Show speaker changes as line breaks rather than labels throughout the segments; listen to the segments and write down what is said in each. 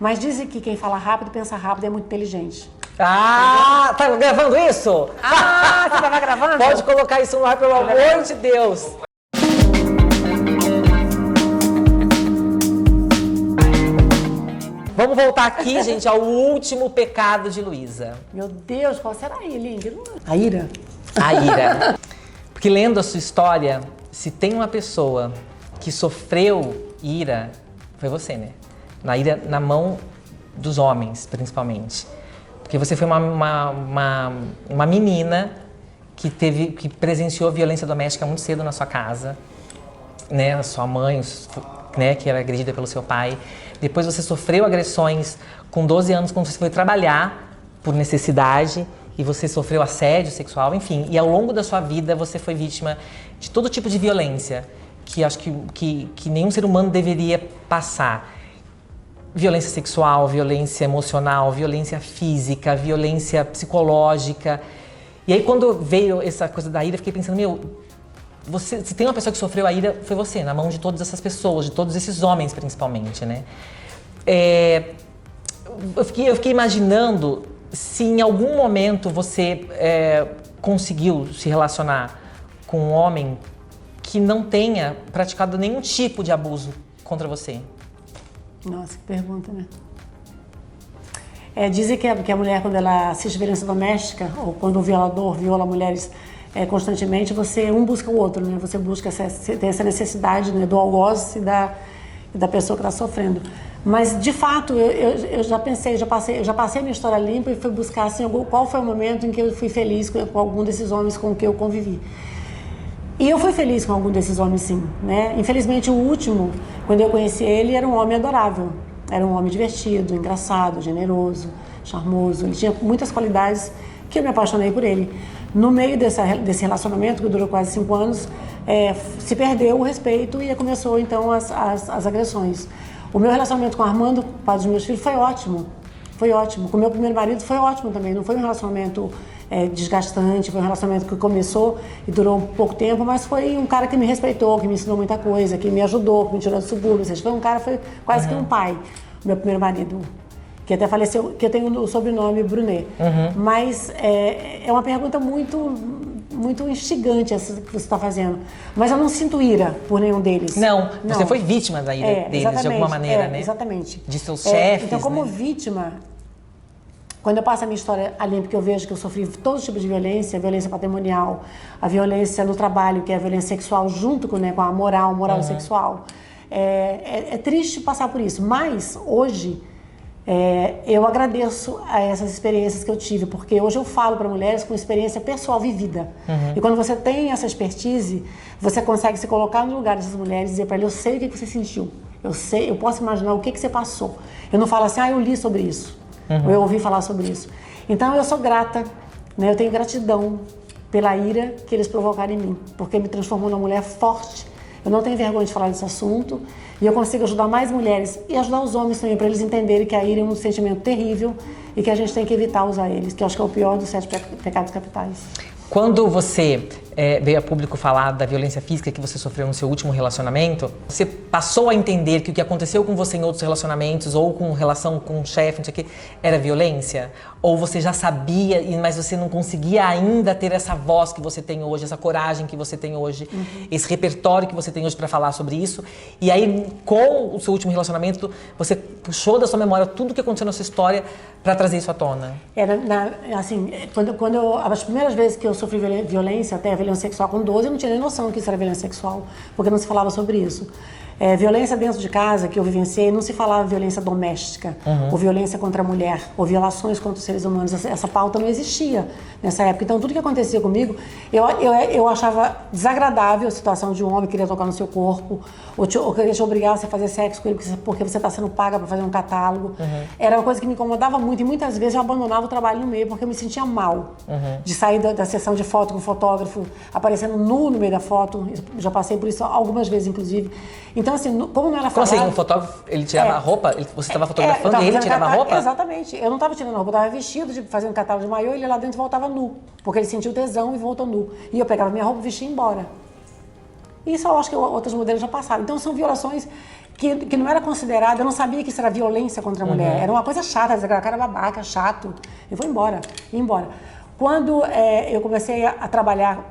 Mas dizem que quem fala rápido, pensa rápido, é muito inteligente.
Ah, tá gravando isso?
Ah, você tava gravando?
Pode colocar isso no ar, pelo amor de Deus. Vamos voltar aqui, gente, ao último pecado de Luísa.
Meu Deus, qual será aí, Link? A ira.
A ira. Porque lendo a sua história, se tem uma pessoa que sofreu ira, foi você, né? Na ira na mão dos homens, principalmente. Porque você foi uma menina que presenciou violência doméstica muito cedo na sua casa, né? A sua mãe, né, que era agredida pelo seu pai. Depois você sofreu agressões com 12 anos quando você foi trabalhar por necessidade e você sofreu assédio sexual, enfim. E ao longo da sua vida você foi vítima de todo tipo de violência que acho que nenhum ser humano deveria passar. Violência sexual, violência emocional, violência física, violência psicológica. E aí quando veio essa coisa da ira, eu fiquei pensando, se tem uma pessoa que sofreu a ira, foi você, na mão de todas essas pessoas, de todos esses homens principalmente, né? Eu fiquei imaginando se em algum momento você conseguiu se relacionar com um homem que não tenha praticado nenhum tipo de abuso contra você.
Nossa, que pergunta, né? Dizem que a mulher, quando ela assiste violência doméstica, ou quando o violador viola mulheres constantemente, um busca o outro, né? Você busca tem essa necessidide, né, do algoz e da pessoa que está sofrendo. Mas, de fato, eu já pensei, eu já passei minha história limpa e fui buscar assim, qual foi o momento em que eu fui feliz com algum desses homens com que eu convivi. E eu fui feliz com algum desses homens, sim, né? Infelizmente, o último, quando eu conheci ele, era um homem adorável. Era um homem divertido, engraçado, generoso, charmoso. Ele tinha muitas qualidades que eu me apaixonei por ele. No meio desse relacionamento, que durou quase 5 anos, se perdeu o respeito e começou, então, as agressões. O meu relacionamento com o Armando, pai dos meus filhos, foi ótimo. Foi ótimo. Com o meu primeiro marido foi ótimo também. Não foi um relacionamento desgastante, foi um relacionamento que começou e durou pouco tempo, mas foi um cara que me respeitou, que me ensinou muita coisa, que me ajudou, que me tirou do subúrbio. Ou seja, foi quase que um pai, meu primeiro marido, que até faleceu, que eu tenho o sobrenome Brunet. Mas é uma pergunta muito instigante essa que você está fazendo. Mas eu não sinto ira por nenhum deles.
Não, você foi vítima da ira deles, de alguma maneira, né?
Exatamente.
De seus chefes,
então, como
né?
Vítima, quando eu passo a minha história a limpo, que eu vejo que eu sofri todo tipo de violência, a violência patrimonial, a violência no trabalho, que é a violência sexual, junto com a moral sexual. É triste passar por isso, mas hoje eu agradeço a essas experiências que eu tive, porque hoje eu falo para mulheres com experiência pessoal vivida. E quando você tem essa expertise, você consegue se colocar no lugar dessas mulheres e dizer para elas, eu sei o que você sentiu, eu posso imaginar o que você passou. Eu não falo assim, eu li sobre isso. Eu ouvi falar sobre isso. Então eu sou grata, né? Eu tenho gratidão pela ira que eles provocaram em mim, porque me transformou numa mulher forte. Eu não tenho vergonha de falar desse assunto e eu consigo ajudar mais mulheres e ajudar os homens também, para eles entenderem que a ira é um sentimento terrível e que a gente tem que evitar usar eles, que eu acho que é o pior dos 7 pecados capitais.
Quando você veio a público falar da violência física que você sofreu no seu último relacionamento, você passou a entender que o que aconteceu com você em outros relacionamentos ou com relação com o chefe, não sei o que, era violência? Ou você já sabia, mas você não conseguia ainda ter essa voz que você tem hoje, essa coragem que você tem hoje, esse repertório que você tem hoje para falar sobre isso? E aí, com o seu último relacionamento, você puxou da sua memória tudo o que aconteceu na sua história para trazer isso à tona?
Assim, as primeiras vezes que eu sofri violência, até a violência sexual com 12, eu não tinha nem noção que isso era violência sexual, porque não se falava sobre isso. Violência dentro de casa, que eu vivenciei, não se falava violência doméstica, ou violência contra a mulher, ou violações contra os seres humanos. Essa pauta não existia nessa época. Então, tudo que acontecia comigo, eu achava desagradável a situação de um homem que queria tocar no seu corpo, ou queria te obrigar a você fazer sexo com ele porque você está sendo paga para fazer um catálogo. Era uma coisa que me incomodava muito, e muitas vezes eu abandonava o trabalho no meio, porque eu me sentia mal de sair da sessão de foto com o fotógrafo, aparecendo nu no meio da foto. Eu já passei por isso algumas vezes, inclusive. Então, assim, como não era falado...
Como assim? O fotógrafo, ele tirava a roupa? Você estava fotografando e ele tirava a roupa?
Exatamente. Eu não estava tirando a roupa, eu estava vestido, fazendo catálogo de maiô, e ele lá dentro voltava nu. Porque ele sentiu tesão e voltou nu. E eu pegava minha roupa e vestia e ia embora. Isso eu acho que outras modelos já passaram. Então, são violações que não era considerada, eu não sabia que isso era violência contra a mulher. Era uma coisa chata, aquela cara babaca, chato. Eu vou embora, ia embora. Quando eu comecei a trabalhar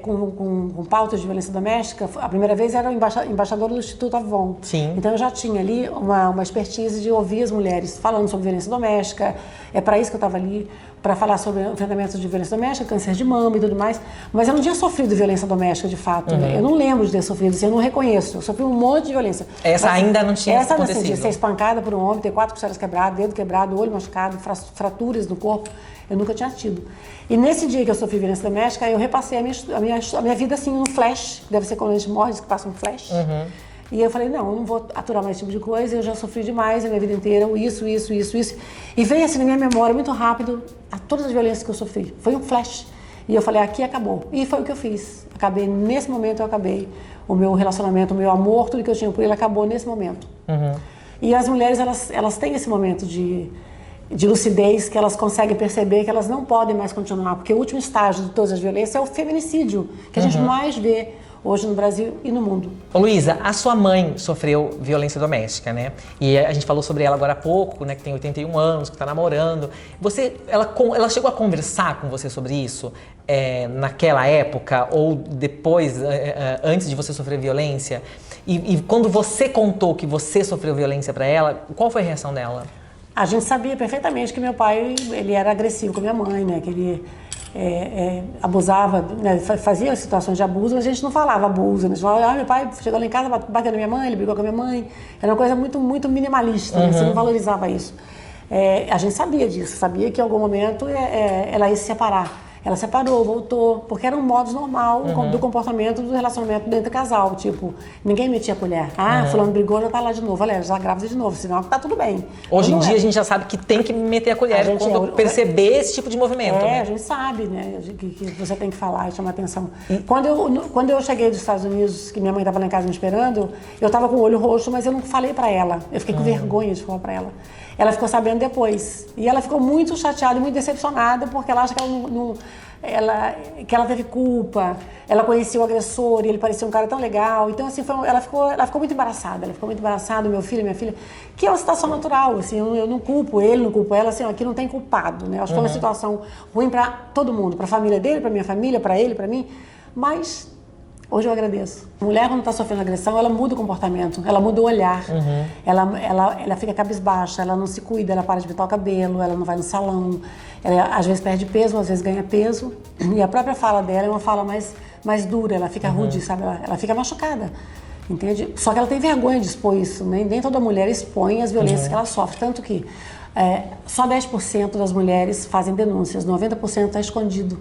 com pautas de violência doméstica, a primeira vez era embaixadora do Instituto Avon.
Sim.
Então eu já tinha ali uma expertise de ouvir as mulheres falando sobre violência doméstica. É para isso que eu estava ali, para falar sobre enfrentamentos de violência doméstica, câncer de mama e tudo mais. Mas eu não tinha sofrido violência doméstica, de fato. Né? Eu não lembro de ter sofrido isso, eu não reconheço. Eu sofri um monte de violência.
Essa ainda não tinha acontecido?
Essa, de ser espancada por um homem, ter 4 costelas quebradas, dedo quebrado, olho machucado, fraturas no corpo, eu nunca tinha tido. E nesse dia que eu sofri violência doméstica, eu repassei a minha vida assim, num flash, que deve ser quando a gente morre, que passa um flash. E eu falei, não, eu não vou aturar mais esse tipo de coisa, eu já sofri demais a minha vida inteira, isso. E veio assim na minha memória, muito rápido, a todas as violências que eu sofri. Foi um flash. E eu falei, aqui acabou. E foi o que eu fiz. Nesse momento eu acabei. O meu relacionamento, o meu amor, tudo que eu tinha por ele acabou nesse momento. E as mulheres, elas têm esse momento de lucidez, que elas conseguem perceber que elas não podem mais continuar, porque o último estágio de todas as violências é o feminicídio, que a gente mais vê hoje no Brasil e no mundo.
Ô Luísa, a sua mãe sofreu violência doméstica, né? E a gente falou sobre ela agora há pouco, né? Que tem 81 anos, que tá namorando. Ela chegou a conversar com você sobre isso naquela época ou depois, antes de você sofrer violência? E quando você contou que você sofreu violência para ela, qual foi a reação dela?
A gente sabia perfeitamente que meu pai, ele era agressivo com minha mãe, né? Que ele abusava, né? Fazia situações de abuso, mas a gente não falava abuso. A gente falava, meu pai chegou lá em casa, bateu na minha mãe, ele brigou com a minha mãe. Era uma coisa muito, muito minimalista, né? Você não valorizava isso. A gente sabia disso, sabia que em algum momento ela ia se separar. Ela separou, voltou, porque era um modo normal do comportamento do relacionamento dentro do casal. Tipo, ninguém metia a colher. Fulano brigou, já tá lá de novo. Olha, já grávida de novo, senão tá tudo bem.
Hoje em dia a gente já sabe que tem que meter a colher quando perceber esse tipo de movimento. Né?
A gente sabe, né, que você tem que falar e chamar atenção. Quando eu cheguei dos Estados Unidos, que minha mãe tava lá em casa me esperando, eu tava com o olho roxo, mas eu não falei pra ela. Eu fiquei com vergonha de falar pra ela. Ela ficou sabendo depois. E ela ficou muito chateada e muito decepcionada, porque ela acha que que ela teve culpa, ela conhecia o agressor e ele parecia um cara tão legal. Então, assim, ela ficou muito embaraçada. Ela ficou muito embaraçada, meu filho e minha filha, que é uma situação natural, assim, eu não culpo ele, não culpo ela, assim, aqui não tem culpado, né? Acho que foi uma situação ruim para todo mundo, para a família dele, para minha família, para ele, para mim, mas hoje eu agradeço. A mulher, quando está sofrendo agressão, ela muda o comportamento, ela muda o olhar, ela fica cabisbaixa, ela não se cuida, ela para de pintar o cabelo, ela não vai no salão, ela às vezes perde peso, às vezes ganha peso, e a própria fala dela é uma fala mais dura, ela fica rude, sabe? Ela fica machucada, entende? Só que ela tem vergonha de expor isso, né? Nem toda mulher expõe as violências que ela sofre, tanto que só 10% das mulheres fazem denúncias, 90% está escondido.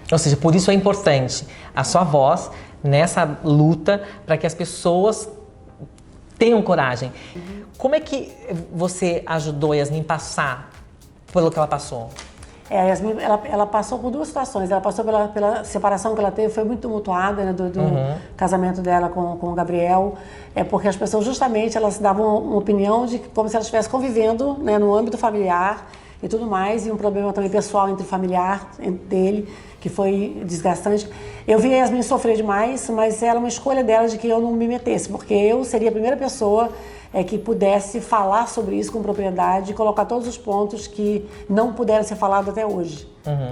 Ou seja, por isso é importante a sua voz nessa luta para que as pessoas tenham coragem. Como é que você ajudou a Yasmin passar pelo que ela passou?
A Yasmin, ela passou por 2 situações. Ela passou pela separação que ela teve, foi muito tumultuada, né, do casamento dela com o Gabriel, porque as pessoas justamente elas davam uma opinião de como se elas estivessem convivendo, né, no âmbito familiar e tudo mais, e um problema também pessoal entre o familiar dele, que foi desgastante. Eu vi a Yasmin sofrer demais, mas era uma escolha dela de que eu não me metesse, porque eu seria a primeira pessoa que pudesse falar sobre isso com propriedade e colocar todos os pontos que não puderam ser falados até hoje.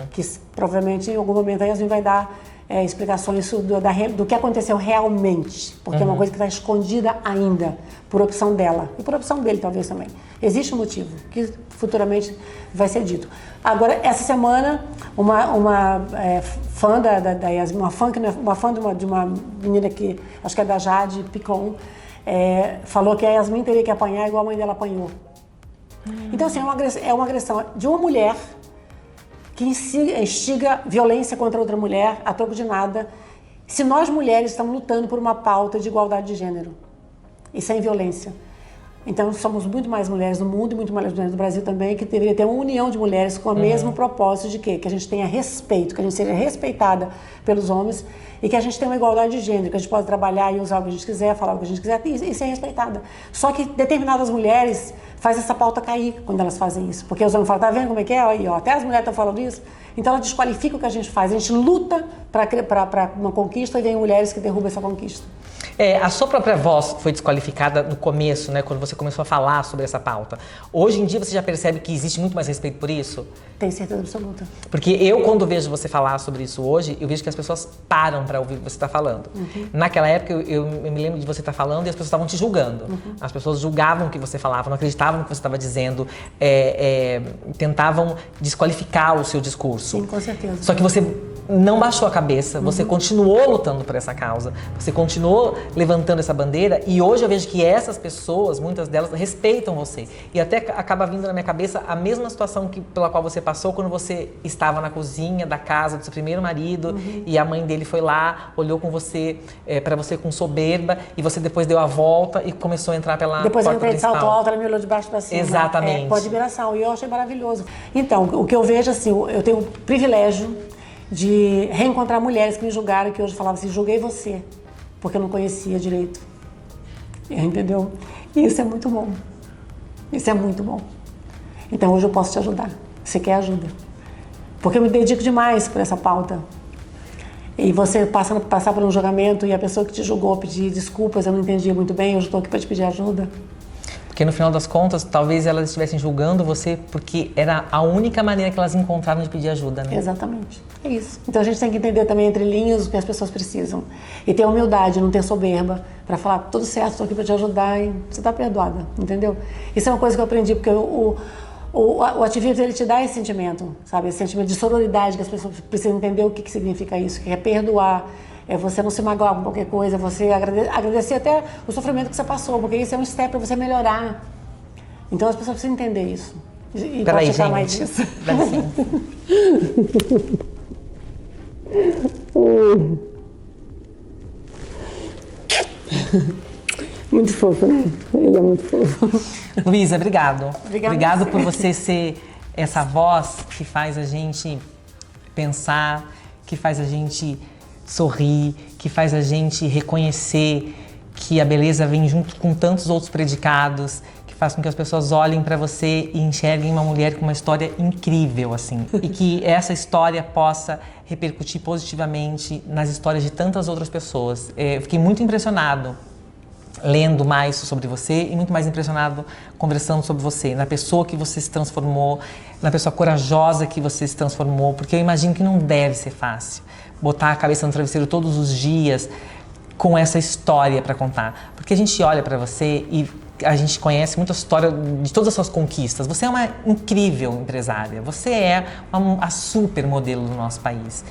Que provavelmente em algum momento a Yasmin vai dar explicações do que aconteceu realmente, porque é uma coisa que está escondida ainda, por opção dela e por opção dele talvez também. Existe um motivo que futuramente vai ser dito. Agora, essa semana, uma fã da Yasmin, uma fã de uma menina que acho que é da Jade Picon, falou que a Yasmin teria que apanhar igual a mãe dela apanhou. Então, assim, é uma agressão de uma mulher que instiga violência contra outra mulher a troco de nada. Se nós mulheres estamos lutando por uma pauta de igualdade de gênero e sem violência. Então, somos muito mais mulheres no mundo e muito mais mulheres no Brasil também, que deveria ter uma união de mulheres com o mesmo propósito de quê? Que a gente tenha respeito, que a gente seja respeitada pelos homens e que a gente tenha uma igualdade de gênero, que a gente possa trabalhar e usar o que a gente quiser, falar o que a gente quiser e ser respeitada. Só que determinadas mulheres fazem essa pauta cair quando elas fazem isso. Porque os homens falam, tá vendo como é que é? Aí, ó, até as mulheres estão falando isso. Então, ela desqualifica o que a gente faz. A gente luta para uma conquista e vem mulheres que derrubam essa conquista.
A sua própria voz foi desqualificada no começo, né, quando você começou a falar sobre essa pauta. Hoje em dia você já percebe que existe muito mais respeito por isso?
Tenho certeza absoluta.
Porque eu, quando vejo você falar sobre isso hoje, eu vejo que as pessoas param para ouvir o que você está falando. Naquela época, eu me lembro de você estar falando e as pessoas estavam te julgando. As pessoas julgavam o que você falava, não acreditavam no que você estava dizendo, tentavam desqualificar o seu discurso.
Sim, com certeza.
Só que você não baixou a cabeça, você continuou lutando por essa causa, você continuou levantando essa bandeira e hoje eu vejo que essas pessoas, muitas delas, respeitam você. E até acaba vindo na minha cabeça a mesma situação pela qual você passou quando você estava na cozinha da casa do seu primeiro marido e a mãe dele foi lá, olhou com você, para você com soberba e você depois deu a volta e começou a entrar pela
depois
porta
eu entrei
principal.
de salto alto, ela me olhou de baixo para cima.
Exatamente.
Com admiração, e eu achei maravilhoso. Então, o que eu vejo assim, eu tenho o privilégio de reencontrar mulheres que me julgaram, que hoje falavam assim, julguei você, porque eu não conhecia direito. Entendeu? E isso é muito bom. Isso é muito bom. Então hoje eu posso te ajudar. Você quer ajuda? Porque eu me dedico demais por essa pauta. E você passar por um julgamento e a pessoa que te julgou pedir desculpas, eu não entendia muito bem, eu estou aqui para te pedir ajuda.
Porque no final das contas, talvez elas estivessem julgando você porque era a única maneira que elas encontraram de pedir ajuda, né?
Exatamente. É isso. Então a gente tem que entender também entre linhas o que as pessoas precisam. E ter humildade, não ter soberba, para falar, tudo certo, estou aqui para te ajudar e você está perdoada, entendeu? Isso é uma coisa que eu aprendi, porque o ativismo, ele te dá esse sentimento, sabe? Esse sentimento de sororidade, que as pessoas precisam entender o que significa isso, que é perdoar, é você não se magoar com qualquer coisa, você agradecer até o sofrimento que você passou, porque isso é um step para você melhorar. Então as pessoas precisam entender isso. E
peraí,
pode falar
gente.
mais disso.
Dá licença.
Muito fofo, né? Ele é muito fofo.
Luísa, obrigado.
Obrigado
por você ser essa voz que faz a gente pensar, que faz a gente sorrir, que faz a gente reconhecer que a beleza vem junto com tantos outros predicados, que faz com que as pessoas olhem para você e enxerguem uma mulher com uma história incrível, assim. E que essa história possa repercutir positivamente nas histórias de tantas outras pessoas. Eu fiquei muito impressionado lendo mais sobre você e muito mais impressionado conversando sobre você, na pessoa que você se transformou, na pessoa corajosa que você se transformou, porque eu imagino que não deve ser fácil botar a cabeça no travesseiro todos os dias com essa história para contar. Porque a gente olha para você e a gente conhece muita história de todas as suas conquistas. Você é uma incrível empresária, você é a super modelo do nosso país.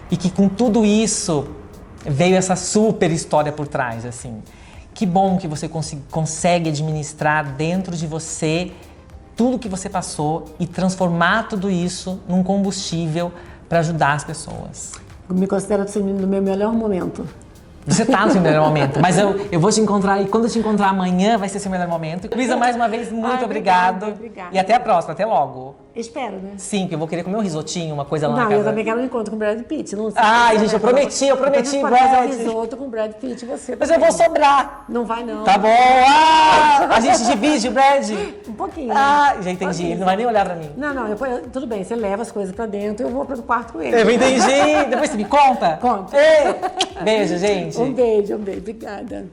E que com tudo isso veio essa super história por trás, assim. Que bom que você consegue administrar dentro de você tudo que você passou e transformar tudo isso num combustível para ajudar as pessoas.
Eu me considero assim, no meu melhor momento.
Você tá no seu melhor momento, mas eu vou te encontrar e quando eu te encontrar amanhã vai ser seu melhor momento. Luísa, mais uma vez, muito obrigado.
Obrigada.
E até a próxima, até logo.
Espero, né?
Sim, porque eu vou querer comer um risotinho, uma coisa lá
Não,
na casa.
eu também quero um encontro com o Brad Pitt. Não sei.
Ai, gente, eu prometi,
Brad. fazer um risoto com o Brad Pitt e você.
Mas eu vou sobrar.
Não vai, não.
Tá bom. Ah, a gente divide o Brad.
Um pouquinho.
Ah, já entendi. Ele não vai nem olhar pra mim.
Não, tudo bem. Você leva as coisas pra dentro e eu vou pro quarto com ele.
Eu entendi. Depois você me conta?
Conta.
Ei, beijo, gente.
Um beijo. Obrigada.